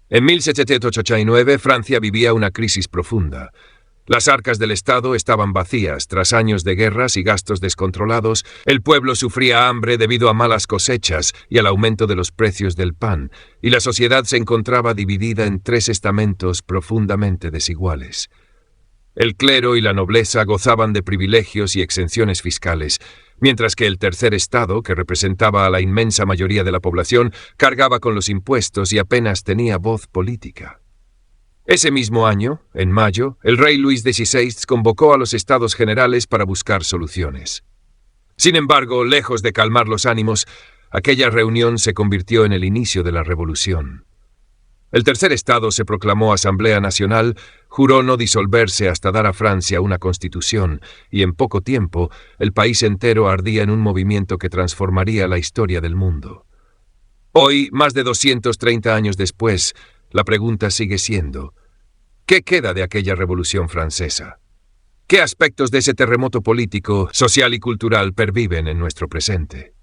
En 1789, Francia vivía una crisis profunda. Las arcas del Estado estaban vacías. Tras años de guerras y gastos descontrolados, el pueblo sufría hambre debido a malas cosechas y al aumento de los precios del pan, y la sociedad se encontraba dividida en tres estamentos profundamente desiguales. El clero y la nobleza gozaban de privilegios y exenciones fiscales, mientras que el tercer estado, que representaba a la inmensa mayoría de la población, cargaba con los impuestos y apenas tenía voz política. Ese mismo año, en mayo, el rey Luis XVI convocó a los Estados Generales para buscar soluciones. Sin embargo, lejos de calmar los ánimos, aquella reunión se convirtió en el inicio de la revolución. El tercer estado se proclamó Asamblea Nacional, juró no disolverse hasta dar a Francia una constitución, y en poco tiempo el país entero ardía en un movimiento que transformaría la historia del mundo. Hoy, más de 230 años después, la pregunta sigue siendo: ¿qué queda de aquella Revolución Francesa? ¿Qué aspectos de ese terremoto político, social y cultural perviven en nuestro presente?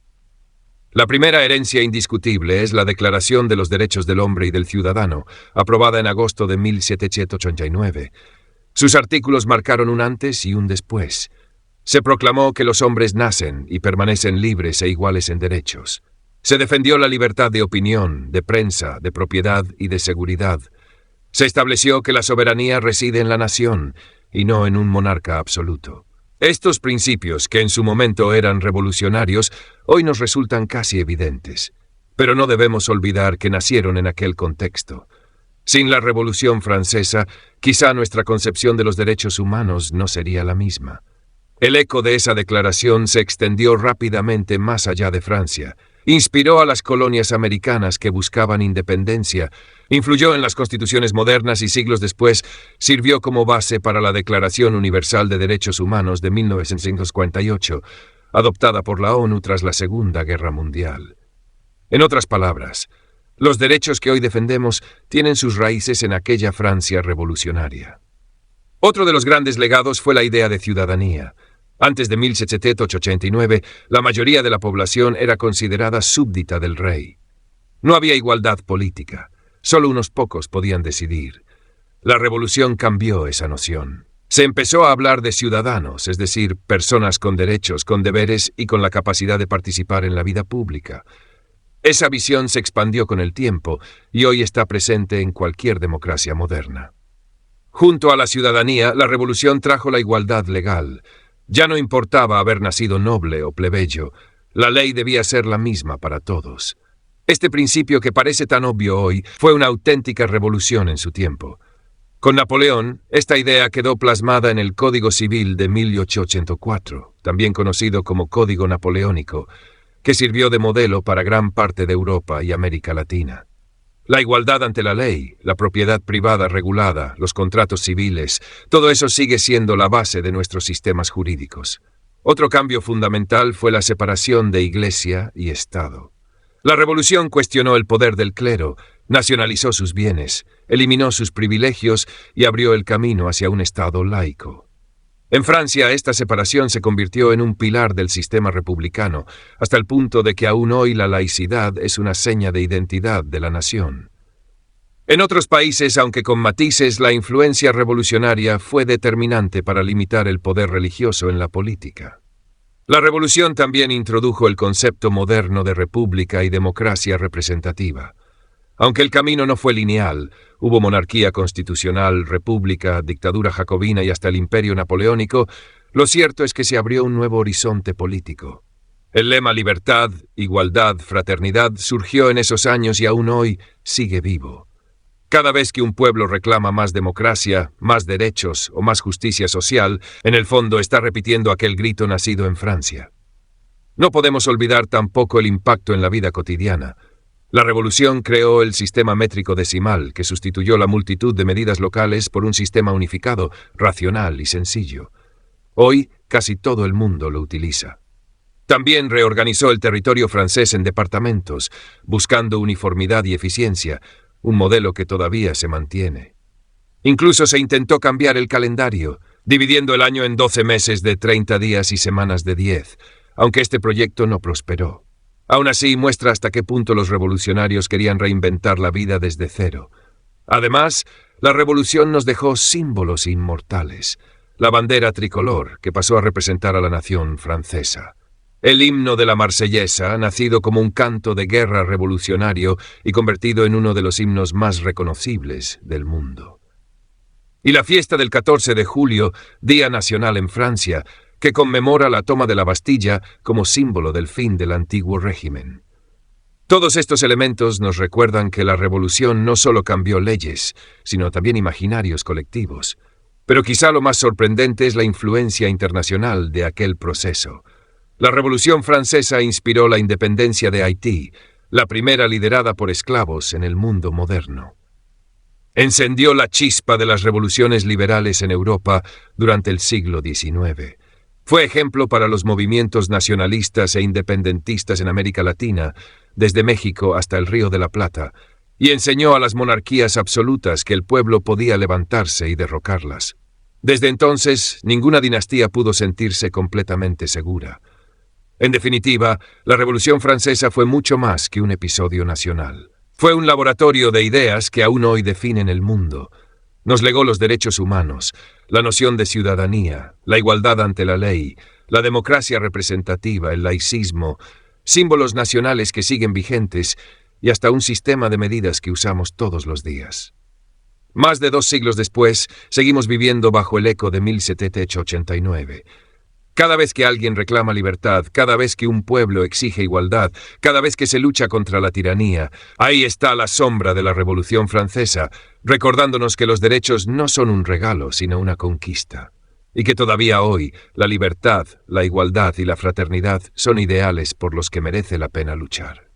La primera herencia indiscutible es la Declaración de los Derechos del Hombre y del Ciudadano, aprobada en agosto de 1789. Sus artículos marcaron un antes y un después. Se proclamó que los hombres nacen y permanecen libres e iguales en derechos. Se defendió la libertad de opinión, de prensa, de propiedad y de seguridad. Se estableció que la soberanía reside en la nación y no en un monarca absoluto. Estos principios, que en su momento eran revolucionarios, hoy nos resultan casi evidentes. Pero no debemos olvidar que nacieron en aquel contexto. Sin la Revolución Francesa, quizá nuestra concepción de los derechos humanos no sería la misma. El eco de esa declaración se extendió rápidamente más allá de Francia. Inspiró a las colonias americanas que buscaban independencia, influyó en las constituciones modernas y siglos después sirvió como base para la Declaración Universal de Derechos Humanos de 1948, adoptada por la ONU tras la Segunda Guerra Mundial. En otras palabras, los derechos que hoy defendemos tienen sus raíces en aquella Francia revolucionaria. Otro de los grandes legados fue la idea de ciudadanía. Antes de 1789, la mayoría de la población era considerada súbdita del rey. No había igualdad política, solo unos pocos podían decidir. La revolución cambió esa noción. Se empezó a hablar de ciudadanos, es decir, personas con derechos, con deberes y con la capacidad de participar en la vida pública. Esa visión se expandió con el tiempo y hoy está presente en cualquier democracia moderna. Junto a la ciudadanía, la revolución trajo la igualdad legal. Ya no importaba haber nacido noble o plebeyo, la ley debía ser la misma para todos. Este principio, que parece tan obvio hoy, fue una auténtica revolución en su tiempo. Con Napoleón, esta idea quedó plasmada en el Código Civil de 1884, también conocido como Código Napoleónico, que sirvió de modelo para gran parte de Europa y América Latina. La igualdad ante la ley, la propiedad privada regulada, los contratos civiles, todo eso sigue siendo la base de nuestros sistemas jurídicos. Otro cambio fundamental fue la separación de Iglesia y Estado. La revolución cuestionó el poder del clero, nacionalizó sus bienes, eliminó sus privilegios y abrió el camino hacia un Estado laico. En Francia, esta separación se convirtió en un pilar del sistema republicano, hasta el punto de que aún hoy la laicidad es una seña de identidad de la nación. En otros países, aunque con matices, la influencia revolucionaria fue determinante para limitar el poder religioso en la política. La revolución también introdujo el concepto moderno de república y democracia representativa. Aunque el camino no fue lineal, hubo monarquía constitucional, república, dictadura jacobina y hasta el imperio napoleónico, lo cierto es que se abrió un nuevo horizonte político. El lema libertad, igualdad, fraternidad surgió en esos años y aún hoy sigue vivo. Cada vez que un pueblo reclama más democracia, más derechos o más justicia social, en el fondo está repitiendo aquel grito nacido en Francia. No podemos olvidar tampoco el impacto en la vida cotidiana. La revolución creó el sistema métrico decimal, que sustituyó la multitud de medidas locales por un sistema unificado, racional y sencillo. Hoy, casi todo el mundo lo utiliza. También reorganizó el territorio francés en departamentos, buscando uniformidad y eficiencia, un modelo que todavía se mantiene. Incluso se intentó cambiar el calendario, dividiendo el año en 12 meses de 30 días y semanas de 10, aunque este proyecto no prosperó. Aún así, muestra hasta qué punto los revolucionarios querían reinventar la vida desde cero. Además, la revolución nos dejó símbolos inmortales. La bandera tricolor, que pasó a representar a la nación francesa. El himno de la Marsellesa, nacido como un canto de guerra revolucionario y convertido en uno de los himnos más reconocibles del mundo. Y la fiesta del 14 de julio, Día Nacional en Francia, que conmemora la toma de la Bastilla como símbolo del fin del antiguo régimen. Todos estos elementos nos recuerdan que la revolución no solo cambió leyes, sino también imaginarios colectivos. Pero quizá lo más sorprendente es la influencia internacional de aquel proceso. La Revolución Francesa inspiró la independencia de Haití, la primera liderada por esclavos en el mundo moderno. Encendió la chispa de las revoluciones liberales en Europa durante el siglo XIX. Fue ejemplo para los movimientos nacionalistas e independentistas en América Latina, desde México hasta el Río de la Plata, y enseñó a las monarquías absolutas que el pueblo podía levantarse y derrocarlas. Desde entonces, ninguna dinastía pudo sentirse completamente segura. En definitiva, la Revolución Francesa fue mucho más que un episodio nacional. Fue un laboratorio de ideas que aún hoy definen el mundo. Nos legó los derechos humanos, la noción de ciudadanía, la igualdad ante la ley, la democracia representativa, el laicismo, símbolos nacionales que siguen vigentes y hasta un sistema de medidas que usamos todos los días. Más de 2 siglos después, seguimos viviendo bajo el eco de 1789. Cada vez que alguien reclama libertad, cada vez que un pueblo exige igualdad, cada vez que se lucha contra la tiranía, ahí está la sombra de la Revolución Francesa, recordándonos que los derechos no son un regalo, sino una conquista. Y que todavía hoy, la libertad, la igualdad y la fraternidad son ideales por los que merece la pena luchar.